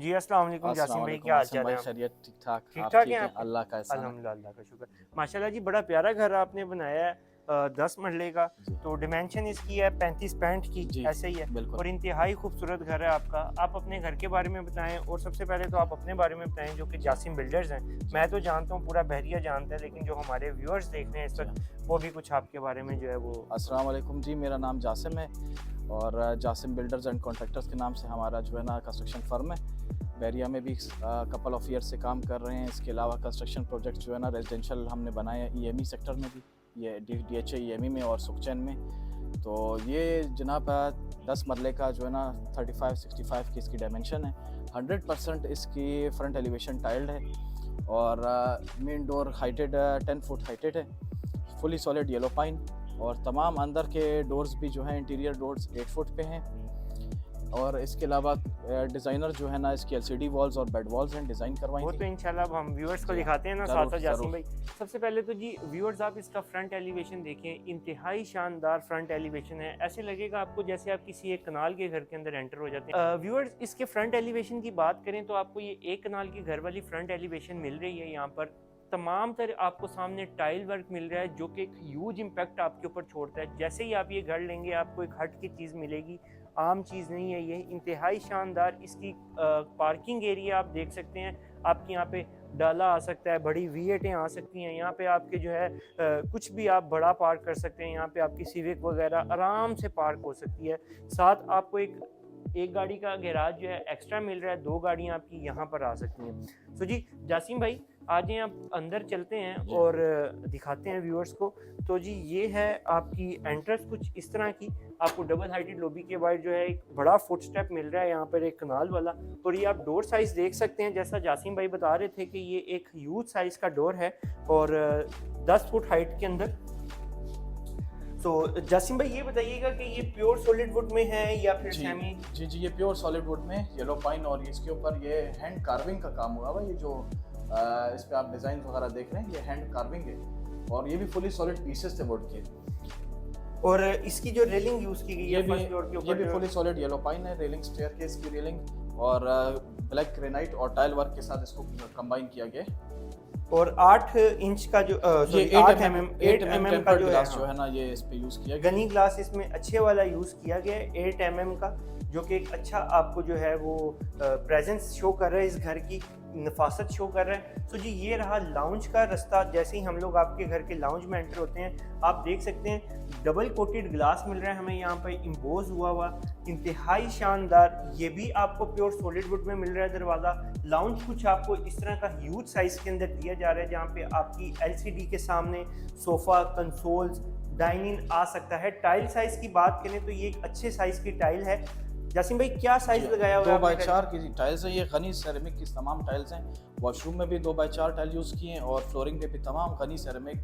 जी, अस्सलाम वालेकुम अस्सलाम जासिम भाई, वालेकुम क्या हाल आसिम चाल है भाई, आप? खैरियत ठीक-ठाक, ठीक आप ठाक हैं ठीक हैं? आप? अल्लाह का एहसान है। अल्हम्दुलिल्लाह, अल्लाह का शुक्र। माशाल्लाह जी, बड़ा प्यारा घर आपने बनाया है, 10 मरले का। जी, तो डिमेंशन इसकी है 35-65 की, जी, ऐसे ही है। बिल्कुल। और इंतहाई खूबसूरत घर है आपका। आप अपने घर के बारे में बताएं, और सबसे पहले तो जी, आप अपने बारे में बताएं, जो कि जी, जासिम बिल्डर्स हैं। जी, मैं तो जानता हूँ, पूरा बहरिया जानता है, लेकिन जो हमारे व्यूअर्स देख रहे हैं इस जी हाँ, वक्त, वो भी कुछ आपके बारे में जी। जो है वो अस्सलाम वालेकुम जी, मेरा नाम जासिम है और जासिम बिल्डर्स एंड कॉन्ट्रैक्टर्स के नाम से हमारा जो है ना कंस्ट्रक्शन फ़र्म है। बैरिया में भी कपल ऑफ ईयर से काम कर रहे हैं। इसके अलावा कंस्ट्रक्शन प्रोजेक्ट जो है ना रेजिडेंशियल हमने बनाए हैं ईएमई सेक्टर में भी, ये डीएचए ईएमई में और सुखचैन में। तो ये जनाब 10 मरले का जो है ना 35-65 की इसकी डायमेंशन है। 100% इसकी फ्रंट एलिवेशन टाइल्ड है और main door heighted 10 foot heighted है, फुली सॉलिड येलो पाइन। और तमाम अंदर के डोर्स भी जो हैं इंटीरियर डोर्स 8 फुट पे हैं। और इसके अलावा डिज़ाइनर जो है ना इसकी एलसीडी वॉल्स और बेड वॉल्स हैं डिज़ाइन करवाई वो थी। तो इंशाल्लाह अब हम व्यूअर्स को जी हाँ, दिखाते हैं ना साथ ज़रूर साथ जासिम ज़रूर। भाई। सबसे पहले तो जी व्यूअर्स, आप इसका फ्रंट एलिवेशन देखें, इंतहाई शानदार फ्रंट एलिवेशन है। ऐसे लगेगा आपको जैसे आप किसी एक कनाल के घर के अंदर एंटर हो जाते हैं। व्यूअर्स, इसके फ्रंट एलिवेशन की बात करें तो आपको ये एक कनाल के घर वाली फ्रंट एलिवेशन मिल रही है। यहाँ पर तमाम तरह आपको सामने टाइल वर्क मिल रहा है, जो कि एक ह्यूज इम्पैक्ट आपके ऊपर छोड़ता है। जैसे ही आप ये घर लेंगे, आपको एक हट की चीज़ मिलेगी, आम चीज़ नहीं है ये। इंतहाई शानदार इसकी पार्किंग एरिया आप देख सकते हैं। आपके यहाँ पे डाला आ सकता है, बड़ी वी8 आ सकती हैं यहाँ पे। आपके जो है कुछ भी आप बड़ा पार्क कर सकते हैं यहाँ पे। आपकी सिविक वगैरह आराम से पार्क हो सकती है। साथ आपको एक गाड़ी का गैराज जो है एक्स्ट्रा मिल रहा है, 2 गाड़ियाँ आपकी यहाँ पर आ सकती हैं। सो जी जासिम भाई, आ जाएँ आप अंदर चलते हैं जी और हाँ। दिखाते हैं व्यूअर्स को। तो जी ये है आपकी एंट्रेंस कुछ इस तरह की। आपको डबल हाइटेड लॉबी के बाद जो है एक बड़ा फुट स्टेप मिल रहा है यहाँ पर, एक कनाल वाला। और ये आप डोर साइज़ देख सकते हैं, जैसा जासिम भाई बता रहे थे कि ये एक ह्यूज साइज़ का डोर है, और 10 फुट हाइट के अंदर। तो जासिम भाई, ये बताइएगा कि ये प्योर सॉलिड वुड में है या फिर जी, सेमी? जी, जी, ये प्योर सॉलिड वुड में येलो पाइन और इसके ऊपर ये हैंड कार्विंग का काम हुआ हुआ है। ये जो इस पे आप डिज़ाइन वगैरह देख रहे हैं ये हैंड कार्विंग है और ये भी फुली सॉलिड पीसेस थे वुड के। और इसकी जो रेलिंग यूज़ की गई ये है भी फर्स्ट फ्लोर के ये ऊपर भी जो, फुली सॉलिड येलो पाइन है। रेलिंग स्टेयरकेस की रेलिंग और ब्लैक ग्रेनाइट और टाइल वर्क के साथ इसको कंबाइन किया गया है। और 8 इंच का जो ये सॉरी 8 एम 8 एम mm का टेम्पर्ड जो है, ग्लास हाँ, जो है ना ये इस पे यूज़ किया गया गनी है। ग्लास इसमें अच्छे वाला यूज़ किया गया है, 8 एम का, जो कि एक अच्छा आपको जो है वो प्रेजेंस शो कर रहा है, इस घर की नफासत शो कर रहा है। तो जी ये रहा लाउंज का रास्ता। जैसे ही हम लोग आपके घर के लाउंज में एंटर होते हैं, आप देख सकते हैं डबल कोटेड ग्लास मिल रहा है हमें यहाँ पर, इम्पोज हुआ इंतहाई शानदार। ये भी आपको प्योर सॉलिड वुड में मिल रहा है दरवाज़ा। लाउंज कुछ आपको इस तरह का ह्यूज साइज़ के अंदर दिया जा रहा है, जहाँ पे आपकी एलसीडी के सामने सोफ़ा, कंसोल्स, डाइनिंग आ सकता है। टाइल साइज़ की बात करें तो ये एक अच्छे साइज़ की टाइल है। जासिम भाई, क्या जी साइज़ हाँ, लगाया हुआ है 2 आपने बाय टाइल? 4 की टाइल्स है। ये गनी सेरेमिक की तमाम टाइल्स हैं। वॉशरूम में भी 2 बाय 4 टाइल यूज़ किए हैं और फ्लोरिंग पे भी तमाम गनी सेरेमिक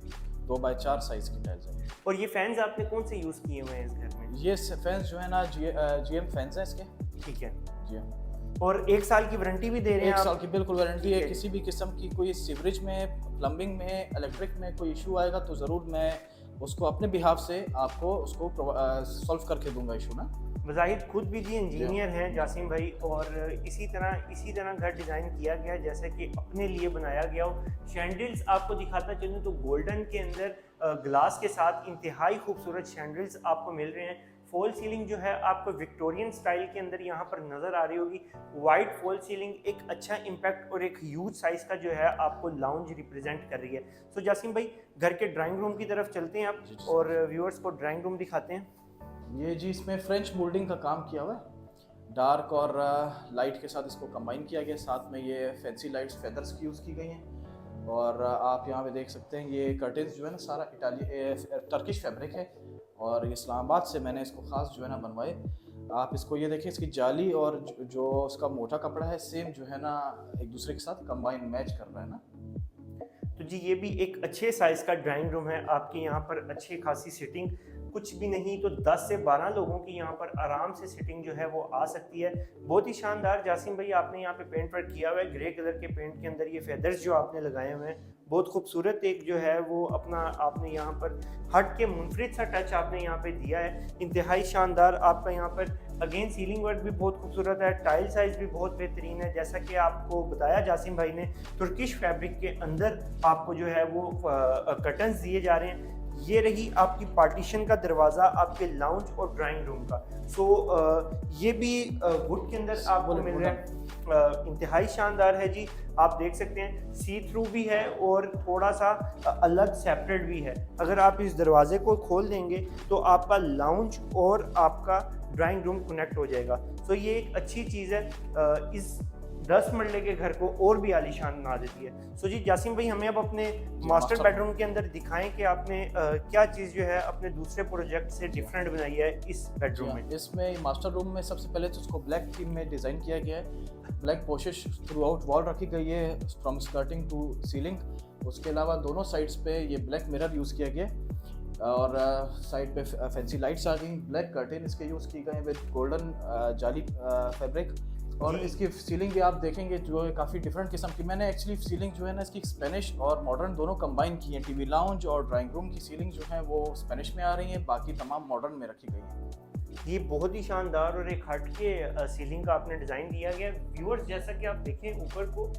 2 बाय 4 साइज़ की टाइल्स हैं। और ये फैंस आपने कौन से यूज़ किए हुए हैं इस घर में? ये फैंस जो है ना जीएम फैंस हैं इसके। ठीक है। जी हाँ। और 1 साल की वारंटी भी दे रहे हैं 1 आप? साल की बिल्कुल वारंटी है। ठीक है। किसी भी किस्म की कोई सीवरेज में, प्लम्बिंग में, इलेक्ट्रिक में कोई इशू आएगा तो ज़रूर मैं उसको अपने बिहाफ से आपको उसको सॉल्व करके दूँगा इशू ना। बज़ाहिर खुद भी जी जी इंजीनियर हाँ। हैं जासिम भाई, और इसी तरह घर डिज़ाइन किया गया है जैसे कि अपने लिए बनाया गया हो। शैंडल्स आपको दिखाता चलूँ तो गोल्डन के अंदर ग्लास के साथ इंतहाई खूबसूरत शैंडल्स आपको मिल रहे हैं। फॉल सीलिंग जो है आपको विक्टोरियन स्टाइल के अंदर यहाँ पर नज़र आ रही होगी। वाइट फॉल सीलिंग एक अच्छा इम्पैक्ट और एक ह्यूज साइज़ का जो है आपको लाउंज रिप्रेजेंट कर रही है। सो जासिम भाई, घर के ड्राइंग रूम की तरफ चलते हैं आप, जी, जी, और व्यूअर्स को ड्राइंग रूम दिखाते हैं। ये जी इसमें फ्रेंच मोल्डिंग का काम किया हुआ है। डार्क और लाइट के साथ इसको कंबाइन किया गया। साथ में ये फैंसी लाइट्स फेदर्स की यूज़ की गई हैं। और आप यहाँ पे देख सकते हैं ये कर्टेन्स जो है ना सारा टर्किश फैब्रिक है और इस्लामाबाद से मैंने इसको ख़ास जो है ना बनवाए। आप इसको ये देखिए, इसकी जाली और जो उसका मोटा कपड़ा है सेम जो है ना एक दूसरे के साथ कंबाइन मैच कर रहा है ना। तो जी ये भी एक अच्छे साइज़ का ड्राइंग रूम है। आपके यहाँ पर अच्छी खासी सिटिंग, कुछ भी नहीं तो 10 से 12 लोगों की यहाँ पर आराम से सिटिंग जो है वो आ सकती है। बहुत ही शानदार जासिम भाई, आपने यहाँ पे पेंट वर्क किया हुआ है, ग्रे कलर के पेंट के अंदर ये फेदर्स जो आपने लगाए हुए हैं, बहुत खूबसूरत एक जो है वो अपना आपने यहाँ पर हट के मुनफरिद सा टच आपने यहाँ पे दिया है। इंतहाई शानदार आपका यहाँ पर अगेन सीलिंग वर्क भी बहुत खूबसूरत है, टाइल साइज भी बहुत बेहतरीन है। जैसा कि आपको बताया जासिम भाई ने, तुर्किश फैब्रिक के अंदर आपको जो है वो कर्टन्स दिए जा रहे हैं। ये रही आपकी पार्टीशन का दरवाज़ा आपके लाउंज और ड्राइंग रूम का। ये भी वुड के अंदर आपको मिल रहा है, इंतहाई शानदार है जी। आप देख सकते हैं सी थ्रू भी है और थोड़ा सा अलग सेपरेट भी है। अगर आप इस दरवाजे को खोल देंगे तो आपका लाउंज और आपका ड्राइंग रूम कनेक्ट हो जाएगा। ये एक अच्छी चीज़ है, इस 10 मरले के घर को और भी आलीशान बना देती है। जी जासिम भाई, हमें अब अपने मास्टर बेडरूम के अंदर दिखाएं कि आपने क्या चीज़ जो है अपने दूसरे प्रोजेक्ट से डिफरेंट बनाई है इस बेडरूम में। इसमें मास्टर रूम में सबसे पहले तो उसको ब्लैक थीम में डिज़ाइन किया गया है। ब्लैक पोशिश थ्रू आउट वॉल रखी गई है, फ्रॉम स्कर्टिंग टू सीलिंग। उसके अलावा दोनों साइड्स पे ये ब्लैक मिरर यूज़ किया गया और साइड पे फैंसी लाइट्स आ गई। ब्लैक कर्टेन इसके यूज़ किए गए विद गोल्डन जाली फैब्रिक। और इसकी सीलिंग भी आप देखेंगे जो है काफ़ी डिफरेंट किस्म की। मैंने एक्चुअली सीलिंग जो है ना इसकी स्पेनिश और मॉडर्न दोनों कंबाइन की है। टीवी लाउंज और ड्राइंग रूम की सीलिंग जो है वो स्पेनिश में आ रही है, बाकी तमाम मॉडर्न में रखी गई है। ये बहुत ही शानदार और एक हट के सीलिंग का आपने डिज़ाइन दिया गया। व्यूअर्स, जैसा कि आप देखें ऊपर को,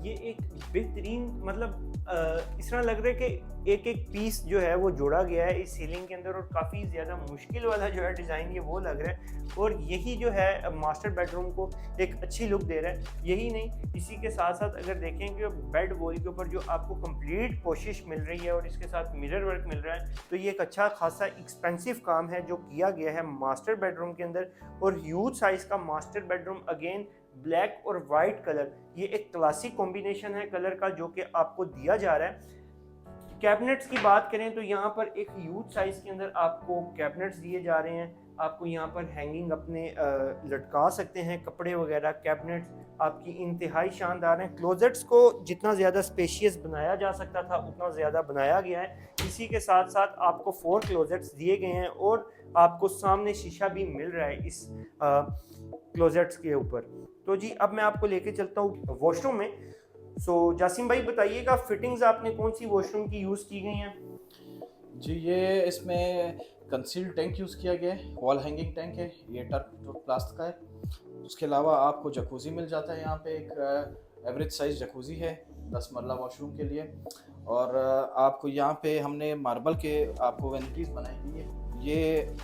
ये एक बेहतरीन, मतलब इस तरह लग रहा है कि एक एक पीस जो है वो जोड़ा गया है इस सीलिंग के अंदर, और काफ़ी ज़्यादा मुश्किल वाला जो है डिज़ाइन ये वो लग रहा है। और यही जो है मास्टर बेडरूम को एक अच्छी लुक दे रहा है। यही नहीं, इसी के साथ साथ अगर देखें कि बेड वॉल के ऊपर जो आपको कंप्लीट कोशिश मिल रही है और इसके साथ मिरर वर्क मिल रहा है, तो ये एक अच्छा खासा एक्सपेंसिव काम है जो किया गया है मास्टर बेडरूम के अंदर। और ह्यूज साइज का मास्टर बेडरूम, अगेन ब्लैक और वाइट कलर, ये एक क्लासिक कॉम्बिनेशन है कलर का जो कि आपको दिया जा रहा है। कैबिनेट्स की बात करें तो यहाँ पर एक ह्यूज साइज के अंदर आपको कैबिनेट्स दिए जा रहे हैं। आपको यहाँ पर हैंगिंग अपने लटका सकते हैं कपड़े वगैरह। कैबिनेट्स आपकी इंतहाई शानदार हैं। क्लोजेट्स को जितना ज़्यादा स्पेशियस बनाया जा सकता था उतना ज़्यादा बनाया गया है। इसी के साथ साथ आपको 4 क्लोजेट्स दिए गए हैं और आपको सामने शीशा भी मिल रहा है इस क्लोजेट्स के ऊपर। तो जी अब मैं आपको लेके चलता हूँ वॉशरूम में। जासिम भाई बताइएगा, फिटिंग्स आपने कौन सी वॉशरूम की यूज़ की गई हैं? जी, ये इसमें कंसील्ड टैंक यूज़ किया गया है, वॉल हैंगिंग टैंक है, ये टर्क प्लास्ट का है। उसके अलावा आपको जकूज़ी मिल जाता है। यहाँ पे एक एवरेज साइज जकूज़ी है 10 मरला वॉशरूम के लिए। और आपको यहाँ पे हमने मार्बल के आपको वैनिटीज़ बनाई गई है। ये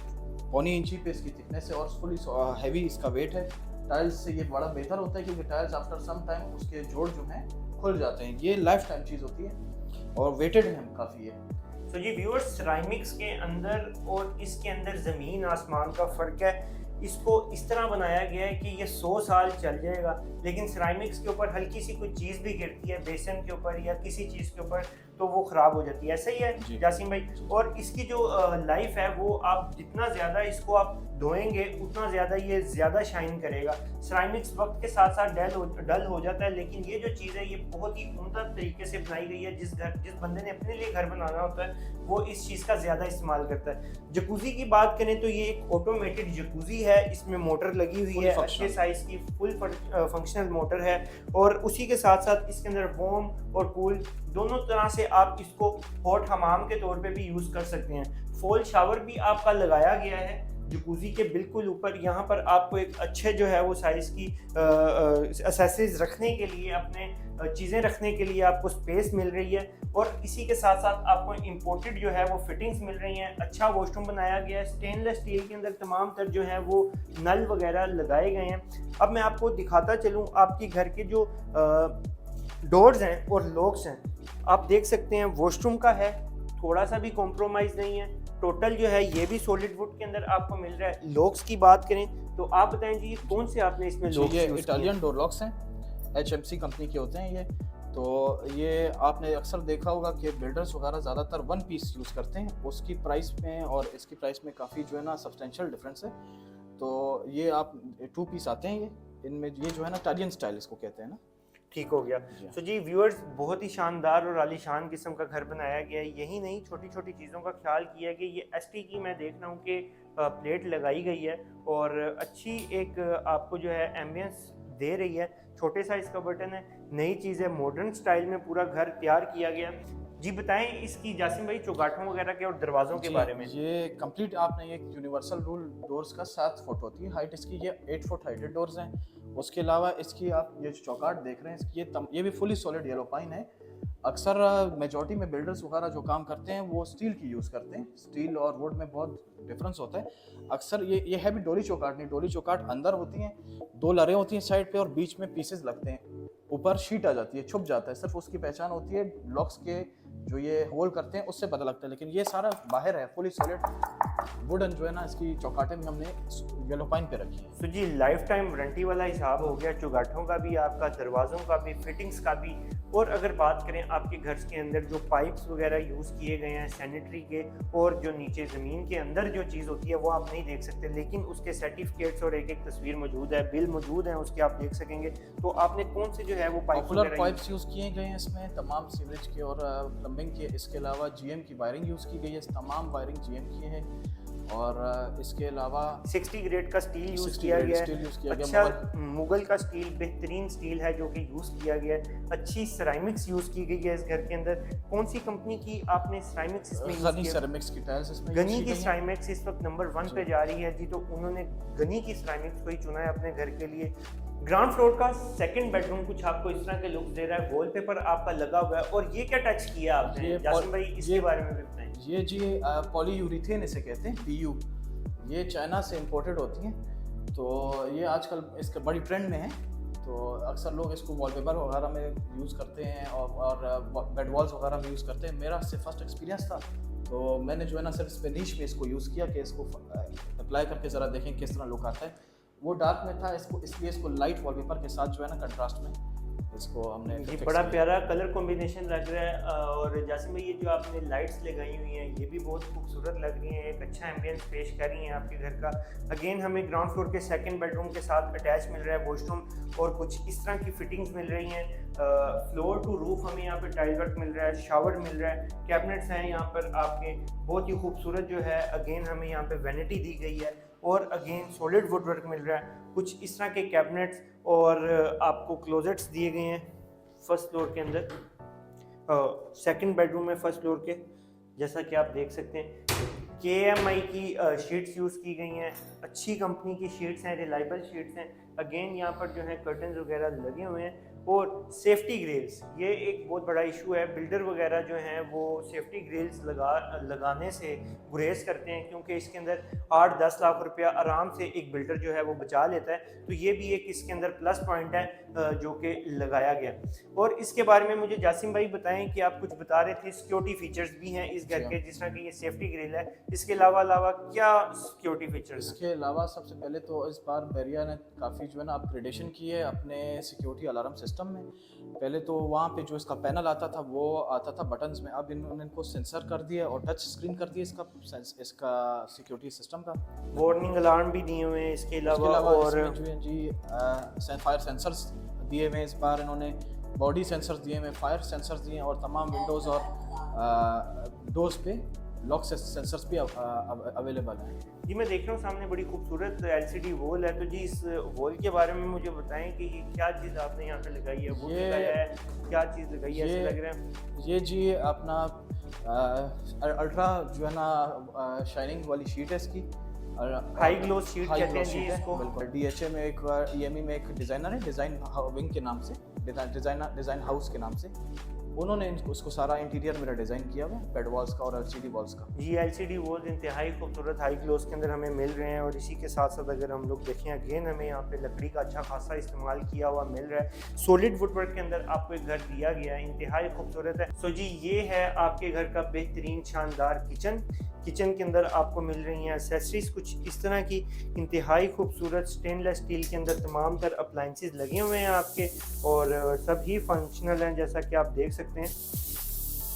1.25 इंची पे इसकी थिकनेस है और फुली हैवी इसका वेट है। टाइल्स से ये बड़ा बेहतर होता है क्योंकि टाइल्स आफ्टर सम टाइम उसके जोड़ जो हैं खुल जाते हैं। ये लाइफ टाइम चीज़ होती है और वेटेड है काफ़ी है। तो जी व्यूअर्स, सिरामिक्स के अंदर और इसके अंदर ज़मीन आसमान का फ़र्क है। इसको इस तरह बनाया गया है कि ये 100 साल चल जाएगा, लेकिन सिरामिक्स के ऊपर हल्की सी कोई चीज़ भी गिरती है बेसन के ऊपर या किसी चीज़ के ऊपर तो वो ख़राब हो जाती है। ऐसा ही है जासिम भाई? और इसकी जो लाइफ है वो आप जितना ज़्यादा इसको आप धोएंगे उतना ज़्यादा ये ज़्यादा शाइन करेगा। सिरामिक्स वक्त के साथ साथ डल हो जाता है, लेकिन ये जो चीज़ है ये बहुत ही उम्दा तरीके से बनाई गई है। जिस बंदे ने अपने लिए घर बनाना होता है वो इस चीज़ का ज़्यादा इस्तेमाल करता है। जकूज़ी की बात करें तो ये एक ऑटोमेटेड जकूज़ी है, इसमें मोटर लगी हुई है, अच्छे साइज़ की फुल फंक्शनल मोटर है। और उसी के साथ साथ इसके अंदर वार्म और कूल दोनों तरह से आप इसको हॉट हमाम के तौर पे भी यूज़ कर सकते हैं। फॉल शावर भी आपका लगाया गया है जकूज़ी के बिल्कुल ऊपर। यहाँ पर आपको एक अच्छे जो है वो साइज़ की एक्सेसरीज रखने के लिए, अपने चीज़ें रखने के लिए आपको स्पेस मिल रही है। और इसी के साथ साथ आपको इंपोर्टेड जो है वो फिटिंग्स मिल रही हैं। अच्छा वॉशरूम बनाया गया है, स्टेनलेस स्टील के अंदर तमाम तर जो है वो नल वगैरह लगाए गए हैं। अब मैं आपको दिखाता चलूँ आपकी घर के जो डोर्स हैं और लॉक्स हैं, आप देख सकते हैं वॉशरूम का है, थोड़ा सा भी कॉम्प्रोमाइज़ नहीं है। टोटल जो है ये भी सॉलिड वुड के अंदर आपको मिल रहा है। लॉक्स की बात करें तो आप बताएं जी कौन से आपने इसमें लॉक्स? ये इटालियन डोर लॉक्स हैं, HMC कंपनी के होते हैं ये। तो ये आपने अक्सर देखा होगा कि बिल्डर्स वगैरह ज़्यादातर 1 पीस यूज़ करते हैं। उसकी प्राइस में और इसकी प्राइस में काफ़ी जो है ना सब्सटेंशियल डिफरेंस है। तो ये आप 2 पीस आते हैं इनमें। ये जो है ना इटालियन स्टाइल इसको कहते हैं ना। ठीक हो गया। जी व्यूअर्स, बहुत ही शानदार और आलीशान किस्म का घर बनाया गया है। यही नहीं, छोटी छोटी चीज़ों का ख्याल किया है कि ये ST की मैं देख रहा हूँ कि प्लेट लगाई गई है और अच्छी एक आपको जो है एम्बियंस दे रही है। छोटे साइज़ का बटन है, नई चीज़ है, मॉडर्न स्टाइल में पूरा घर तैयार किया गया। जी बताएं इसकी जासिम भाई चौगाठों वगैरह के और दरवाज़ों के बारे में। ये कंप्लीट आपने एक यूनिवर्सल रूल डोर्स का 7 फुट होती है हाइट इसकी, ये 8 फुट हाइटेड डोर्स हैं। उसके अलावा इसकी आप ये जो चौकाट देख रहे हैं इसकी ये भी फुली सॉलिड येलो पाइन है। अक्सर मेजॉरिटी में बिल्डर्स वगैरह जो काम करते हैं वो स्टील की यूज़ करते हैं, स्टील और वुड में बहुत डिफरेंस होता है। अक्सर ये है भी डोली चौकाट नहीं, डोली चौकाट अंदर होती हैं, 2 लरें होती हैं साइड पे और बीच में पीसेस लगते हैं, ऊपर शीट आ जाती है, छुप जाता है, सिर्फ उसकी पहचान होती है लॉक्स के जो ये होल करते हैं उससे पता लगता है। लेकिन ये सारा बाहर है, फुली सॉलिड वुडन जो है ना, इसकी चौकाटें भी हमने येलो पाइन पे रखी है। तो जी लाइफ टाइम वारंटी वाला हिसाब हो गया, चौगाठों का भी, आपका दरवाज़ों का भी, फिटिंग्स का भी। और अगर बात करें आपके घर के अंदर जो पाइप्स वगैरह यूज़ किए गए हैं सैनिटरी के, और जो नीचे ज़मीन के अंदर जो चीज़ होती है वो आप नहीं देख सकते, लेकिन उसके सर्टिफिकेट्स और एक तस्वीर मौजूद है, बिल मौजूद है उसके, आप देख सकेंगे। तो आपने कौन से जो है वो पॉपुलर पाइप्स यूज़ किए गए हैं इसमें, तमाम सीवरेज के और प्लम्बिंग के। इसके अलावा जीएम की वायरिंग यूज़ की गई है, तमाम वायरिंग जीएम की है। और इसके अलावा 60 ग्रेड का स्टील यूज़ किया गया है। अच्छा मुगल का स्टील बेहतरीन स्टील है जो कि यूज़ किया गया है। अच्छी सेरामिक्स यूज़ की गई है इस घर के अंदर। कौन सी कंपनी की आपने सेरामिक्स इसमें यूज़ की है? सेरामिक्स की टाइल्स इसमें। गनी की सेरामिक्स इस वक्त नंबर 1 पे जा रही है जी, तो उन्होंने गनी की सेरामिक्स को ही चुना है अपने घर के लिए। ग्राउंड फ्लोर का सेकंड बेडरूम कुछ आपको इस तरह के लुक्स दे रहा है, वॉलपेपर आपका लगा हुआ है। और ये क्या टच किया आपने जासिम भाई, इसके बारे में भी बताएं। ये जी पॉलीयूरीथेन इसे कहते हैं, पीयू। ये चाइना से इंपोर्टेड होती हैं, तो ये आजकल इसका बड़ी ट्रेंड में है। तो अक्सर लोग इसको वॉलपेपर वगैरह में यूज़ करते हैं और बेड वॉल्स वगैरह में यूज़ करते हैं। मेरा इससे फर्स्ट एक्सपीरियंस था, तो मैंने जो है ना सिर्फ स्पेनिश में इसको यूज़ किया कि इसको अप्लाई करके ज़रा देखें किस तरह लुक आता है। वो डार्क में था, इसको इसलिए इसको लाइट वॉलपेपर के साथ जो है ना कंट्रास्ट में इसको हमने ये बड़ा प्यारा कलर कॉम्बिनेशन लग रहा है। और जासिम भाई ये जो आपने लाइट्स लगाई हुई हैं ये भी बहुत खूबसूरत लग रही हैं, एक अच्छा एम्बियंस पेश कर रही हैं आपके घर का। अगेन हमें ग्राउंड फ्लोर के सेकंड बेडरूम के साथ अटैच मिल रहा है वॉशरूम, और कुछ इस तरह की फिटिंग्स मिल रही हैं। फ्लोर टू रूफ हमें यहाँ पे टाइल वर्क मिल रहा है, शावर मिल रहा है, कैबिनेट्स हैं यहाँ पर आपके बहुत ही खूबसूरत जो है। अगेन हमें यहाँ पे वैनिटी दी गई है और अगेन सॉलिड वुड वर्क मिल रहा है। कुछ इस तरह के कैबिनेट्स और आपको क्लोजेट्स दिए गए हैं फर्स्ट फ्लोर के अंदर, सेकंड बेडरूम में फर्स्ट फ्लोर के, जैसा कि आप देख सकते हैं। KMI की शीट्स यूज़ की गई हैं, अच्छी कंपनी की शीट्स हैं, रिलायबल शीट्स हैं। अगेन यहाँ पर जो है कर्टन्स वगैरह लगे हुए हैं। और सेफ्टी ग्रिल्स, ये एक बहुत बड़ा इशू है। बिल्डर वगैरह जो हैं वो सेफ्टी ग्रिल्स लगाने से गुरेज करते हैं, क्योंकि इसके अंदर 8-10 लाख रुपया आराम से एक बिल्डर जो है वो बचा लेता है। तो ये भी एक इसके अंदर प्लस पॉइंट है जो कि लगाया गया। और इसके बारे में मुझे जासिम भाई बताएं कि आप कुछ बता रहे थे सिक्योरिटी फीचर्स भी हैं इस घर के, जिस तरह की ये सेफ्टी ग्रिल है, इसके अलावा क्या सिक्योरिटी फीचर्स? इसके अलावा सबसे पहले तो इस बार बैरिया ने काफ़ी जो है ना अपग्रेडेशन की है अपने सिक्योरिटी अलार्म सिस्टम में। पहले तो वहाँ पे जो इसका पैनल आता था वो आता था बटन्स में, अब इन्होंने इनको सेंसर कर दिया और टच स्क्रीन कर दिया इसका सिक्योरिटी सिस्टम का। वार्निंग अलार्म भी दिए हुए हैं इसके अलावा और जो है जी फायर सेंसर्स दिए हुए हैं इस बार इन्होंने, बॉडी सेंसर्स दिए हुए, फायर सेंसर्स दिए हैं, और तमाम विंडोज़ और डोर्स पे लॉक सेंसर्स भी अवेलेबल हैं। जी मैं देख रहा हूँ सामने बड़ी खूबसूरत LCD वॉल है। तो जी इस वॉल के बारे में मुझे बताएं कि ये क्या चीज़ आपने यहाँ पे लगाई है, वो लगाया है, क्या चीज़ लगाई है, ऐसे लग रहा है? ये जी अपना अल्ट्रा जो है ना शाइनिंग वाली शीट है इसकी, हाई ग्लोस शीट कहते हैं जी इसको। बिल्कुल। DHA में एक EME में एक डिज़ाइनर है, डिज़ाइन विंग के नाम से, डिज़ाइन हाउस के नाम से, उन्होंने उसको सारा इंटीरियर मेरा डिज़ाइन किया हुआ है, बेड वॉल्स का और LCD वॉल्स का। जी LCD वॉल्स इंतहाई खूबसूरत हाई ग्लोस के अंदर हमें मिल रहे हैं। और इसी के साथ साथ अगर हम लोग देखें अगेन हमें यहाँ पे लकड़ी का अच्छा खासा इस्तेमाल किया हुआ मिल रहा है। सॉलिड वुडवर्क के अंदर आपको एक घर दिया गया है, इंतहाई खूबसूरत है। सो जी ये है आपके घर का बेहतरीन शानदार किचन के अंदर आपको मिल रही हैं एक्सेसरीज कुछ इस तरह की इंतहाई खूबसूरत स्टेनलेस स्टील के अंदर तमाम तर अप्लाइंसेस लगे हुए हैं आपके, और सभी फंक्शनल हैं जैसा कि आप देख सकते हैं।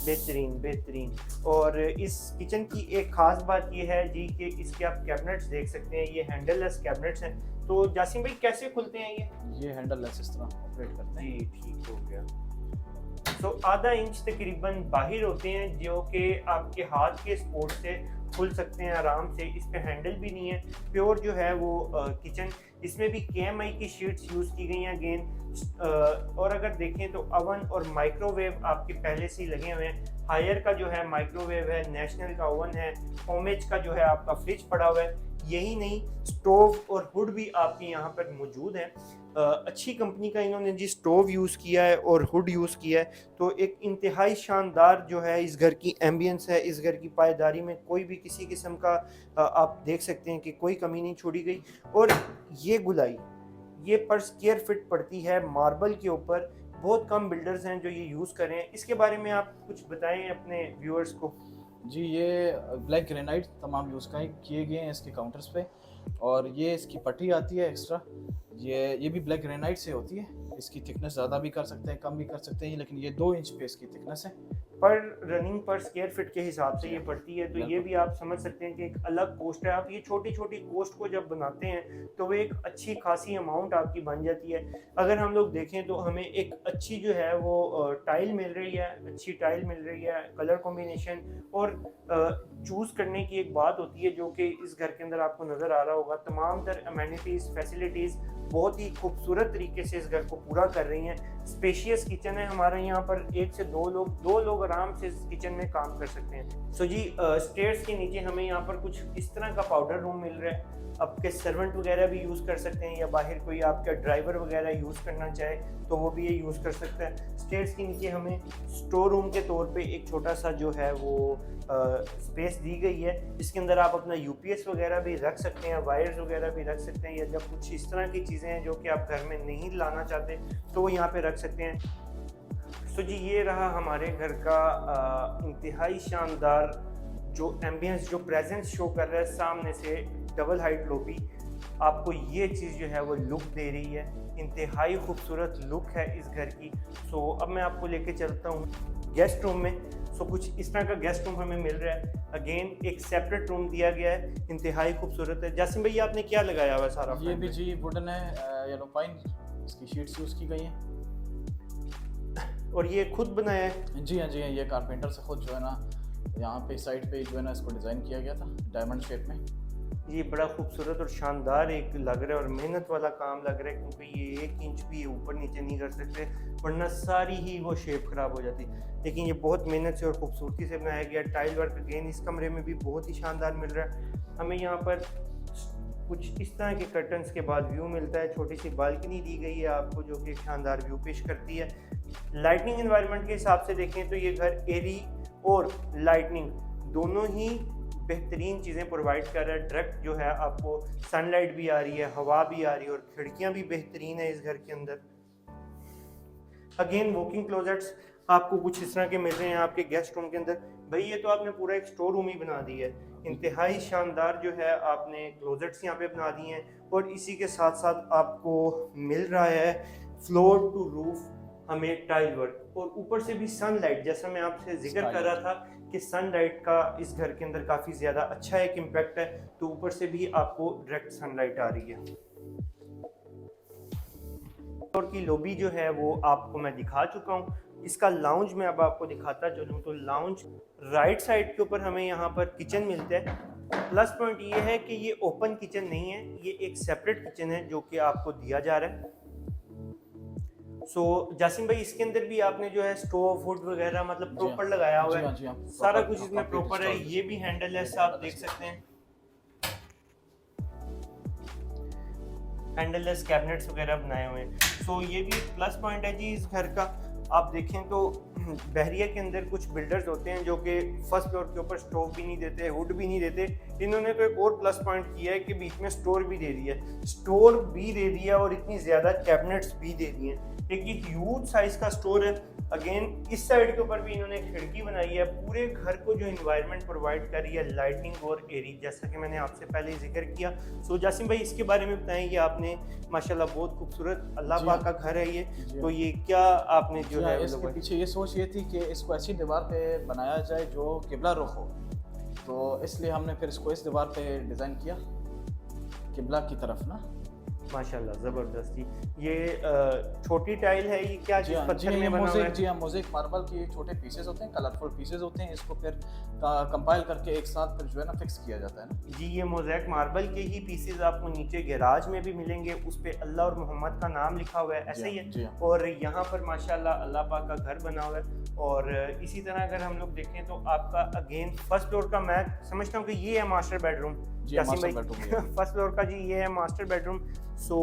बेहतरीन। और इस किचन की एक ख़ास बात ये है जी कि इसके आप कैबिनेट्स देख सकते हैं, ये हैंडललेस कैबिनेट्स हैं। तो जासिम भाई कैसे खुलते हैं ये हैंडललेस इस तरह ऑपरेट करते हैं। जी ठीक हो गया। तो आधा इंच तकरीबन बाहर होते हैं जो कि आपके हाथ के सपोर्ट से खुल सकते हैं आराम से, इस पे हैंडल भी नहीं है, प्योर जो है वो किचन। इसमें भी KMI की शीट्स यूज़ की गई हैं अगेन। और अगर देखें तो अवन और माइक्रोवेव आपके पहले से ही लगे हुए हैं। हायर का जो है माइक्रोवेव है, नेशनल का ओवन है, होमेज का जो है आपका फ्रिज पड़ा हुआ है। यही नहीं, स्टोव और हुड भी आपके यहाँ पर मौजूद है। अच्छी कंपनी का इन्होंने जी स्टोव यूज़ किया है और हुड यूज़ किया है, तो एक इंतहाई शानदार जो है इस घर की एम्बियंस है। इस घर की पायदारी में कोई भी किसी किस्म का आप देख सकते हैं कि कोई कमी नहीं छोड़ी गई। और ये गुलाई ये पर स्क्वायर फिट पड़ती है मार्बल के ऊपर। बहुत कम बिल्डर्स हैं जो ये यूज़ करें। इसके बारे में आप कुछ बताएं अपने व्यूअर्स को। जी, ये ब्लैक ग्रेनाइट तमाम यूज़ किए गए हैं इसके काउंटर्स पे, और ये इसकी पट्टी आती है एक्स्ट्रा, ये भी ब्लैक ग्रेनाइट से होती है। इसकी थिकनेस ज़्यादा भी कर सकते हैं, कम भी कर सकते हैं, लेकिन ये 2 इंच पे इसकी थिकनेस है। पर रनिंग पर स्क्वायर फिट के हिसाब से ये पड़ती है, तो ये बिल्कुल। भी आप समझ सकते हैं कि एक अलग कॉस्ट है। आप ये छोटी छोटी कॉस्ट को जब बनाते हैं तो वो एक अच्छी खासी अमाउंट आपकी बन जाती है। अगर हम लोग देखें तो हमें एक अच्छी जो है वो टाइल मिल रही है, अच्छी टाइल मिल रही है, कलर कॉम्बिनेशन और चूज़ करने की एक बात होती है जो कि इस घर के अंदर आपको नज़र आ रहा होगा। तमाम तर अमेनिटीज़ फैसिलिटीज़ बहुत ही खूबसूरत तरीके से इस घर को पूरा कर रही हैं। स्पेशियस किचन है हमारे यहाँ पर, 1 से 2 लोग आराम से इस किचन में काम कर सकते हैं। सो जी, स्टेयर्स के नीचे हमें यहाँ पर कुछ इस तरह का पाउडर रूम मिल रहा है। आपके सर्वेंट वगैरह भी यूज़ कर सकते हैं, या बाहर कोई आपका ड्राइवर वगैरह यूज़ करना चाहे तो वो भी ये यूज़ कर सकता है। स्टेयर्स के नीचे हमें स्टोर रूम के तौर पे एक छोटा सा जो है वो स्पेस दी गई है। इसके अंदर आप अपना UPS वगैरह भी रख सकते हैं, वायर्स वगैरह भी रख सकते हैं, या जब कुछ इस तरह की चीज़ें हैं जो कि आप घर में नहीं लाना चाहते तो वो यहाँ पे रख सकते हैं। सो जी, ये रहा हमारे घर का इंतहाई शानदार जो एम्बियंस, जो प्रेजेंस शो कर रहा है सामने से। डबल हाइट लॉबी आपको ये चीज़ जो है वो लुक दे रही है, इंतहाई खूबसूरत लुक है इस घर की। सो अब मैं आपको लेके चलता हूँ गेस्ट रूम में। सो कुछ इस तरह का गेस्ट रूम हमें मिल रहा है। अगेन एक सेपरेट रूम दिया गया है, इंतहाई खूबसूरत है। जासिम भाई, आपने क्या लगाया हुआ है सारा? ये भी जी वुडन है, येलो पाइन, इसकी शीट्स यूज़ की गई हैं। और ये खुद बनाया है? जी हाँ, जी हाँ, ये कारपेंटर से खुद जो है ना यहाँ पे साइड पे जो है ना इसको डिज़ाइन किया गया था डायमंड शेप में। ये बड़ा खूबसूरत और शानदार एक लग रहा है और मेहनत वाला काम लग रहा है, क्योंकि ये 1 इंच भी ऊपर नीचे नहीं कर सकते वरना सारी ही वो शेप ख़राब हो जाती। लेकिन ये बहुत मेहनत से और खूबसूरती से बनाया गया। टाइल वर्क अगेन इस कमरे में भी बहुत ही शानदार मिल रहा है। हमें यहाँ पर कुछ इस तरह के कर्टन्स के बाद व्यू मिलता है। छोटी सी बालकनी दी गई है आपको जो कि शानदार व्यू पेश करती है। लाइटनिंग एनवायरनमेंट के हिसाब से देखें तो ये घर एरी और लाइटनिंग दोनों ही बेहतरीन चीज़ें प्रोवाइड कर रहा है। डायरेक्ट जो है आपको सनलाइट भी आ रही है, हवा भी आ रही है, और खिड़कियां भी बेहतरीन है इस घर के अंदर। अगेन वॉकिंग क्लोजेट्स आपको कुछ इस तरह के मिल रहे हैं आपके गेस्ट रूम के अंदर। भाई ये तो आपने पूरा एक स्टोर रूम ही बना दिया है। इंतहाई शानदार जो है आपने क्लोजेट्स यहाँ पे बना दिए हैं, और इसी के साथ साथ आपको मिल रहा है फ्लोर टू रूफ हमें टाइल वर्क, और ऊपर से भी सनलाइट। जैसा मैं आपसे जिक्र कर रहा था कि सनलाइट का इस घर के अंदर काफ़ी ज़्यादा अच्छा एक इम्पैक्ट है, तो ऊपर से भी आपको डायरेक्ट सनलाइट आ रही है। और की लॉबी जो है वो आपको मैं दिखा चुका हूँ। इसका लाउंज मैं अब आपको दिखाता चलूँ तो लाउंज राइट साइड के ऊपर हमें यहाँ पर किचन मिलता है। प्लस पॉइंट ये है कि ये ओपन किचन नहीं है, ये एक सेपरेट किचन है जो कि आपको दिया जा रहा है। सो जासिम भाई, इसके अंदर भी आपने जो है स्टोव हुड वगैरह मतलब प्रॉपर लगाया हुआ है। सारा कुछ इसमें प्रॉपर है। ये भी हैंडल है, आप देख सकते हैं, हैंडललेस कैबिनेट्स वगैरह बनाए हुए हैं। सो ये भी एक प्लस पॉइंट है जी इस घर का। आप देखें तो बहरिया के अंदर कुछ बिल्डर्स होते हैं जो कि फर्स्ट फ्लोर के ऊपर स्टोव भी नहीं देते, हुड भी नहीं देते। इन्होंने तो एक और प्लस पॉइंट किया है कि बीच में स्टोर भी दे दिया है, स्टोर भी दे दिया और इतनी ज़्यादा कैबिनेट्स भी दे दिए हैं। एक ह्यूज साइज का स्टोर है। अगेन इस साइड के ऊपर भी इन्होंने खिड़की बनाई है। पूरे घर को जो इन्वायरमेंट प्रोवाइड कर रही है लाइटिंग और एरी, जैसा कि मैंने आपसे पहले जिक्र किया। सो जासिम भाई, इसके बारे में बताएं कि आपने माशाल्लाह बहुत खूबसूरत अल्लाह पाक का घर है ये, तो ये क्या आपने जो है इसके पीछे ये सोच ये थी कि इसको ऐसी दीवार पे बनाया जाए जो किबला रुख हो, तो इसलिए हमने फिर इसको इस दीवार पे डिज़ाइन किया किबला की तरफ ना। माशाल्लाह ज़बरदस्ती। ये छोटी टाइल है, ये क्या जी किस हाँ, पत्थर में बना हुआ है? जी हाँ, मोज़ेक मार्बल के छोटे पीसेस होते हैं, कलरफुल पीसेस होते हैं, इसको फिर कंपाइल करके एक साथ फिर जो है ना फिक्स किया जाता है ना। जी, ये मोज़ेक मार्बल के ही पीसेस आपको नीचे गैराज में भी मिलेंगे, उस पे अल्लाह और मोहम्मद का नाम लिखा हुआ है, जी ऐसे हाँ, ही है। जी हाँ। और यहाँ पर माशाल्लाह अल्लाह पाक का घर बना हुआ है। और इसी तरह अगर हम लोग देखें तो आपका अगेन फर्स्ट फ्लोर का मैं समझता हूँ कि ये है मास्टर बेडरूम। जी, यासीन मास्टर भाई बेडरूम ये है। फर्स्ट फ्लोर का जी ये है मास्टर बेडरूम। सो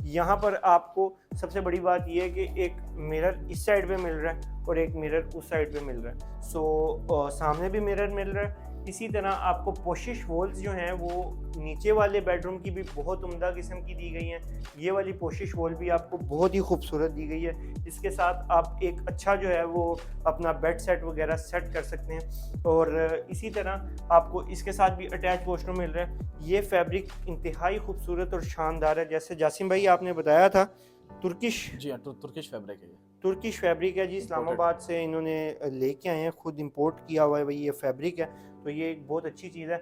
यहाँ पर आपको सबसे बड़ी बात ये है कि एक मिरर इस साइड पे मिल रहा है और एक मिरर उस साइड पे मिल रहा है। सो सामने भी मिरर मिल रहा है। इसी तरह आपको पोशिश वॉल्स जो हैं वो नीचे वाले बेडरूम की भी बहुत उम्दा किस्म की दी गई हैं। ये वाली पोशिश वॉल भी आपको बहुत ही खूबसूरत दी गई है। इसके साथ आप एक अच्छा जो है वो अपना बेड सेट वगैरह सेट कर सकते हैं। और इसी तरह आपको इसके साथ भी अटैच वॉशरूम मिल रहा है। ये फैब्रिक इंतहाई खूबसूरत और शानदार है। जैसे जासिम भाई आपने बताया था तुर्किश जी हाँ, तुर्किश फैब्रिक है ये। तुर्किश फैब्रिक है जी, इस्लामाबाद से इन्होंने लेके आए हैं, खुद इंपोर्ट किया हुआ है भाई ये फैब्रिक है। तो ये एक बहुत अच्छी चीज़ है।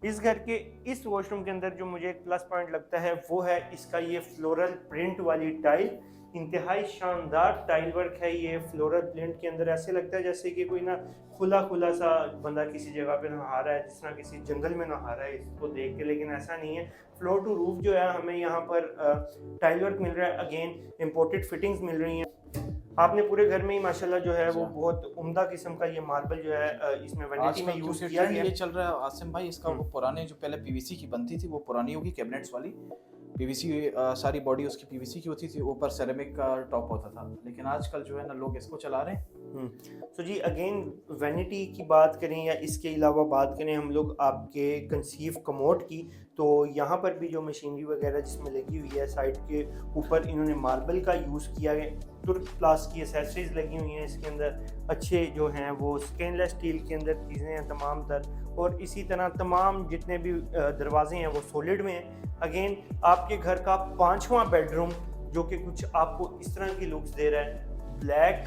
इस घर के इस वॉशरूम के अंदर जो मुझे एक प्लस पॉइंट लगता है वो है इसका ये फ्लोरल प्रिंट वाली टाइल। इंतहाई शानदार टाइल वर्क है ये फ्लोरल प्रिंट के अंदर। ऐसे लगता है जैसे कि कोई ना खुला खुला सा बंदा किसी जगह पे नहा रहा है, जिस तरह किसी जंगल में नहा रहा है इसको देख के, लेकिन ऐसा नहीं है। फ्लोर टू रूफ जो है हमें यहाँ पर टाइल वर्क मिल रहा है। अगेन इम्पोर्टेड फिटिंग्स मिल रही हैं। आपने पूरे घर में ही माशाल्लाह जो है वो बहुत उम्दा किस्म का ये मार्बल जो है इसमें वैनिटी में यूज़ किया गया ये चल रहा है आसिम भाई, इसका वो पुराने जो पहले पीवीसी की बनती थी वो पुरानी होगी, कैबिनेट्स वाली पीवीसी, सारी बॉडी उसकी पीवीसी की होती थी, ऊपर सेरेमिक का टॉप होता था। लेकिन आजकल जो है ना लोग इसको चला रहे हैं। तो जी अगेन वैनिटी की बात करें या इसके अलावा बात करें हम लोग आपके कंसीव कमोड की, तो यहाँ पर भी जो मशीनरी वगैरह जिसमें लगी हुई है साइड के ऊपर इन्होंने मार्बल का यूज़ किया है। तुर्क प्लास की एसेसरीज लगी हुई हैं इसके अंदर। अच्छे जो हैं वो स्टेनलेस स्टील के अंदर चीज़ें हैं तमाम तर। और इसी तरह तमाम जितने भी दरवाजे हैं वो सॉलिड में हैं। अगेन आपके घर का 5वां बेडरूम जो कि कुछ आपको इस तरह की लुक्स दे रहा है। ब्लैक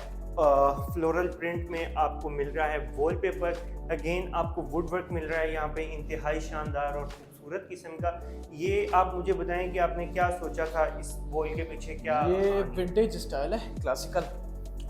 फ्लोरल प्रिंट में आपको मिल रहा है वॉलपेपर। अगेन आपको वुड वर्क मिल रहा है यहाँ पे इंतहाई शानदार और खूबसूरत किस्म का। ये आप मुझे बताएं कि आपने क्या सोचा था इस वॉल के पीछे क्या? ये विंटेज स्टाइल है, क्लासिकल।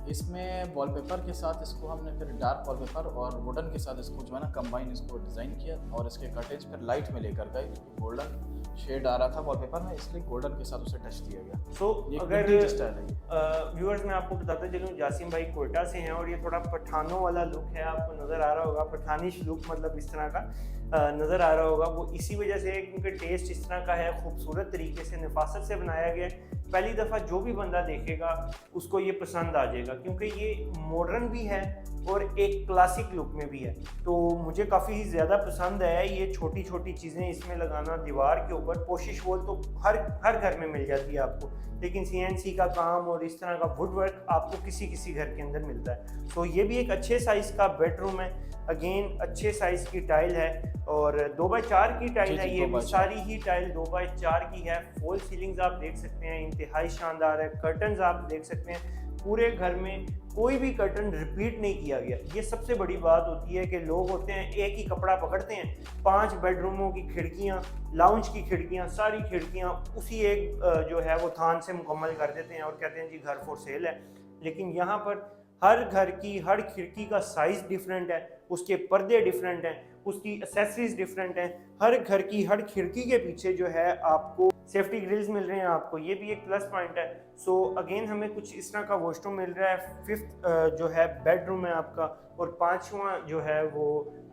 इसमें वॉलपेपर के साथ इसको हमने फिर डार्क वॉलपेपर और वुडन के साथ इसको जो है ना कंबाइन इसको डिज़ाइन किया और इसके कटेज फिर लाइट में लेकर गए। गोल्डन शेड आ रहा था वॉलपेपर में, इसलिए गोल्डन के साथ उसे टच दिया गया। सो अगर स्टाइल है व्यूअर्स मैं आपको बताता चलूँ, जासिम भाई कोयटा से हैं और ये थोड़ा पठानों वाला लुक है, आपको नज़र आ रहा होगा। पठानिश लुक मतलब इस तरह का नज़र आ रहा होगा। वो इसी वजह से क्योंकि टेस्ट इस तरह का है, खूबसूरत तरीके से नफासत से बनाया गया। पहली दफ़ा जो भी बंदा देखेगा उसको ये पसंद आ जाएगा क्योंकि ये मॉडर्न भी है और एक क्लासिक लुक में भी है। तो मुझे काफ़ी ज़्यादा पसंद आया ये छोटी छोटी चीज़ें इसमें लगाना दीवार के ऊपर। पोशिश वॉल तो हर घर में मिल जाती है आपको, लेकिन CNC का काम और इस तरह का वुड वर्क आपको किसी किसी घर के अंदर मिलता है। तो ये भी एक अच्छे साइज़ का बेडरूम है। अगेन अच्छे साइज़ की टाइल है और 2x4 की टाइल है। ये भी सारी ही टाइल 2x4 की है। फॉल सीलिंग्स आप देख सकते हैं इंतहाई शानदार है। कर्टन्स आप देख सकते हैं, पूरे घर में कोई भी कर्टन रिपीट नहीं किया गया। ये सबसे बड़ी बात होती है कि लोग होते हैं एक ही कपड़ा पकड़ते हैं, 5 बेडरूमों की खिड़कियाँ, लाउंज की खिड़कियाँ, सारी खिड़कियाँ उसी एक जो है वो थान से मुकम्मल कर देते हैं और कहते हैं जी घर फॉर सेल है। लेकिन यहाँ पर हर घर की हर खिड़की का साइज़ डिफरेंट है, उसके पर्दे डिफरेंट हैं, उसकी एक्सेसरीज डिफरेंट हैं। हर घर की हर खिड़की के पीछे जो है आपको सेफ्टी ग्रिल्स मिल रहे हैं आपको, ये भी एक प्लस पॉइंट है। सो अगेन हमें कुछ इस तरह का वॉशरूम मिल रहा है। 5th जो है बेडरूम है आपका और 5वां जो है वो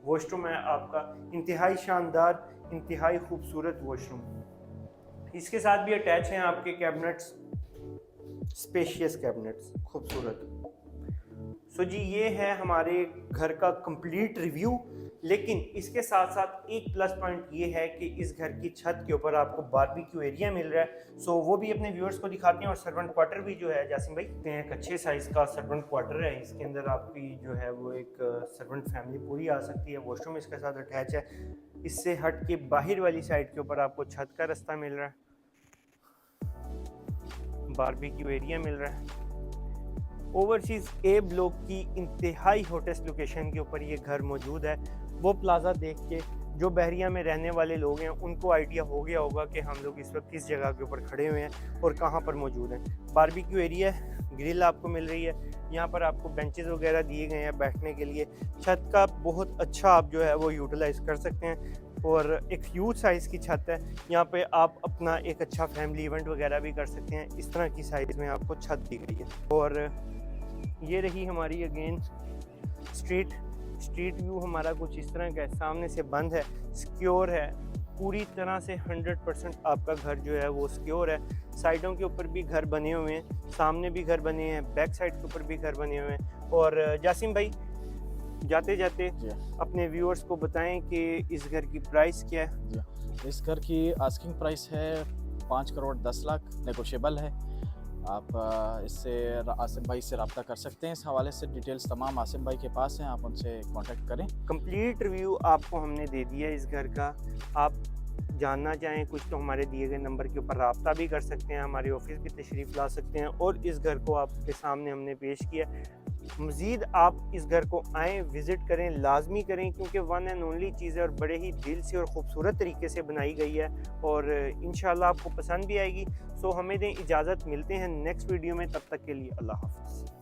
वॉशरूम है आपका। इंतहाई शानदार, इंतहाई खूबसूरत वॉशरूम। इसके साथ भी अटैच हैं आपके कैबिनेट्स, स्पेशियस कैबिनेट्स, खूबसूरत। सो जी ये है हमारे घर का कंप्लीट रिव्यू। लेकिन इसके साथ साथ एक प्लस पॉइंट ये है कि इस घर की छत के ऊपर आपको बारबेक्यू एरिया मिल रहा है। सो वो भी अपने व्यूअर्स को दिखाते हैं। और सर्वेंट क्वार्टर भी जो है जासिम भाई एक अच्छे साइज़ का सर्वेंट क्वार्टर है। इसके अंदर आपकी जो है वो एक सर्वेंट फैमिली पूरी आ सकती है। वॉशरूम इसके साथ अटैच है। इससे हट के बाहर वाली साइड के ऊपर आपको छत का रास्ता मिल रहा है, बारबेक्यू एरिया मिल रहा है। ओवरसीज़ ए ब्लॉक की इंतहाई हॉटेस्ट लोकेशन के ऊपर ये घर मौजूद है। वो प्लाज़ा देख के जो बहरिया में रहने वाले लोग हैं उनको आइडिया हो गया होगा कि हम लोग इस वक्त किस जगह के ऊपर खड़े हुए हैं और कहाँ पर मौजूद हैं। बारबेक्यू एरिया है, ग्रिल आपको मिल रही है, यहाँ पर आपको बेंचेस वगैरह दिए गए हैं बैठने के लिए। छत का बहुत अच्छा आप जो है वो यूटिलाइज़ कर सकते हैं और एक ह्यूज साइज़ की छत है। यहाँ पे आप अपना एक अच्छा फैमिली इवेंट वगैरह भी कर सकते हैं। इस तरह की साइज़ में आपको छत दी गई है। और ये रही हमारी अगेन स्ट्रीट व्यू हमारा कुछ इस तरह का है। सामने से बंद है, सिक्योर है, पूरी तरह से 100% आपका घर जो है वो सिक्योर है। साइडों के ऊपर भी घर बने हुए हैं, सामने भी घर बने हैं, बैक साइड के ऊपर भी घर बने हुए हैं। और जासिम भाई जाते जाते अपने व्यूअर्स को बताएं कि इस घर की प्राइस क्या है। इस घर की आस्किंग प्राइस है 5 करोड़ 10 लाख, नेगोशिएबल है। आप इससे आसिम भाई से रब्ता कर सकते हैं। इस हवाले से डिटेल्स तमाम आसिम भाई के पास हैं, आप उनसे कांटेक्ट करें। कंप्लीट रिव्यू आपको हमने दे दिया है इस घर का। आप जानना चाहें कुछ तो हमारे दिए गए नंबर के ऊपर रब्ता भी कर सकते हैं, हमारे ऑफिस भी तशरीफ़ ला सकते हैं और इस घर को आपके सामने हमने पेश किया। मज़ीद आप इस घर को आएँ, विज़िट करें, लाजमी करें, क्योंकि वन एंड ओनली चीज़ है और बड़े ही दिल से और ख़ूबसूरत तरीके से बनाई गई है और इंशाल्लाह आपको पसंद भी आएगी। सो हमें दें इजाज़त, मिलते हैं नेक्स्ट वीडियो में, तब तक के लिए अल्लाह हाफ़िज़।